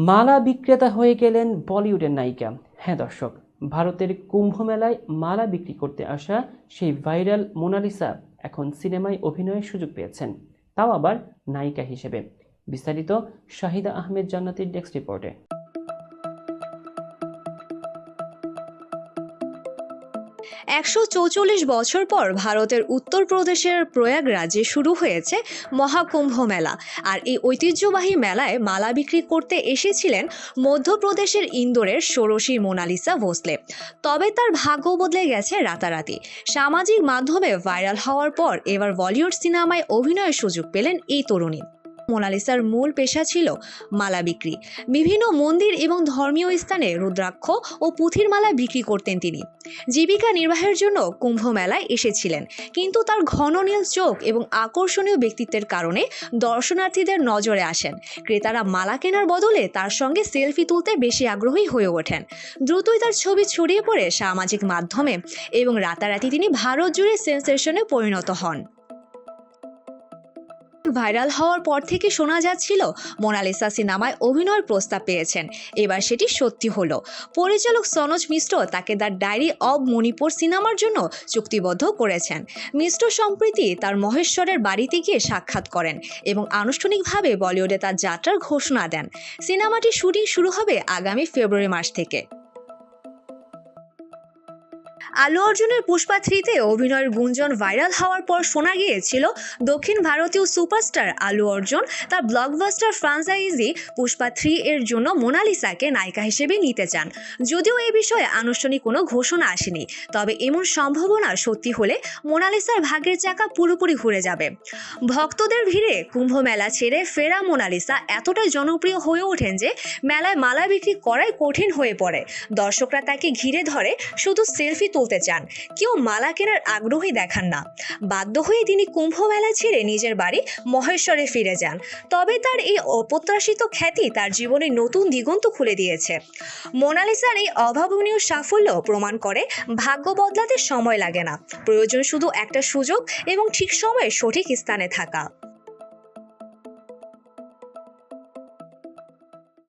মালা বিক্রেতা হয়ে গেলেন বলিউডের নায়িকা। হ্যাঁ দর্শক, ভারতের কুম্ভ মেলায় মালা বিক্রি করতে আসা সেই ভাইরাল মোনালিসা এখন সিনেমায় অভিনয়ের সুযোগ পেয়েছেন, তাও আবার নায়িকা হিসেবে। বিস্তারিত শাহিদা আহমেদ জান্নাতীর ডেস্ক রিপোর্টে। ১৪৪ বছর পর ভারতের উত্তরপ্রদেশের প্রয়াগরাজে শুরু হয়েছে মহাকুম্ভ মেলা। আর এই ঐতিহ্যবাহী মেলায় মালা বিক্রি করতে এসেছিলেন মধ্যপ্রদেশের ইন্দোরের ষোড়শী মোনালিসা ভোসলে। তবে তার ভাগ্য বদলে গেছে রাতারাতি। সামাজিক মাধ্যমে ভাইরাল হওয়ার পর এবার বলিউড সিনেমায় অভিনয়ের সুযোগ পেলেন এই তরুণী। মোনালিসার মূল পেশা ছিল মালা বিক্রি। বিভিন্ন মন্দির এবং ধর্মীয় স্থানে রুদ্রাক্ষ ও পুঁথির মালা বিক্রি করতেন তিনি। জীবিকা নির্বাহের জন্য কুম্ভ মেলায় এসেছিলেন, কিন্তু তার ঘন নীল চোখ এবং আকর্ষণীয় ব্যক্তিত্বের কারণে দর্শনার্থীদের নজরে আসেন। ক্রেতারা মালা কেনার বদলে তার সঙ্গে সেলফি তুলতে বেশি আগ্রহী হয়ে ওঠেন। দ্রুতই তার ছবি ছড়িয়ে পড়ে সামাজিক মাধ্যমে এবং রাতারাতি তিনি ভারত জুড়ে সেন্সেশনে পরিণত হন। ভাইরাল হওয়ার পর থেকে শোনা যাচ্ছিল মোনালিসা সিনেমায় অভিনয়ের প্রস্তাব পেয়েছেন। এবার সেটি সত্যি হলো। পরিচালক সনোজ মিশ্র তাকে দ্য ডায়েরি অব মণিপুর সিনেমার জন্য চুক্তিবদ্ধ করেছেন। মিশ্র সম্প্রতি তার মহেশ্বরের বাড়িতে গিয়ে সাক্ষাৎ করেন এবং আনুষ্ঠানিকভাবে বলিউডে তার যাত্রার ঘোষণা দেন। সিনেমাটির শুটিং শুরু হবে আগামী ফেব্রুয়ারি মাস থেকে। আল্লু অর্জুনের পুষ্পা 3-তে অভিনয়ের গুঞ্জন ভাইরাল হওয়ার পর শোনা গিয়েছিল দক্ষিণ ভারতীয় সুপারস্টার আল্লু অর্জুন তার ব্লকবাস্টার ফ্রাঞ্চাইজি পুষ্পা 3-এর জন্য মোনালিসাকে নায়িকা হিসেবে নিতে চান। যদিও এ বিষয়ে আনুষ্ঠানিক কোনো ঘোষণা আসেনি, তবে এমন সম্ভাবনা সত্যি হলে মোনালিসার ভাগ্যের চাকা পুরোপুরি ঘুরে যাবে। ভক্তদের ভিড়ে কুম্ভ মেলা ছেড়ে ফেরা মোনালিসা এতটাই জনপ্রিয় হয়ে ওঠেন যে মেলায় মালা বিক্রি করাই কঠিন হয়ে পড়ে। দর্শকরা তাকে ঘিরে ধরে শুধু সেলফি তুলতে চান, কেউ মালা কেনার আগ্রহী দেখান না। বাধ্য হয়ে তিনি কুম্ভ মেলা ছেড়ে নিজের বাড়ি মহেশ্বরে ফিরে যান। তবে তার এই অপ্রত্যাশিত খ্যাতি তার জীবনে নতুন দিগন্ত খুলে দিয়েছে। মোনালিসার এই অভাবনীয় সাফল্য প্রমাণ করে ভাগ্য বদলাতে সময় লাগে না, প্রয়োজন শুধু একটা সুযোগ এবং ঠিক সময়ে সঠিক স্থানে থাকা।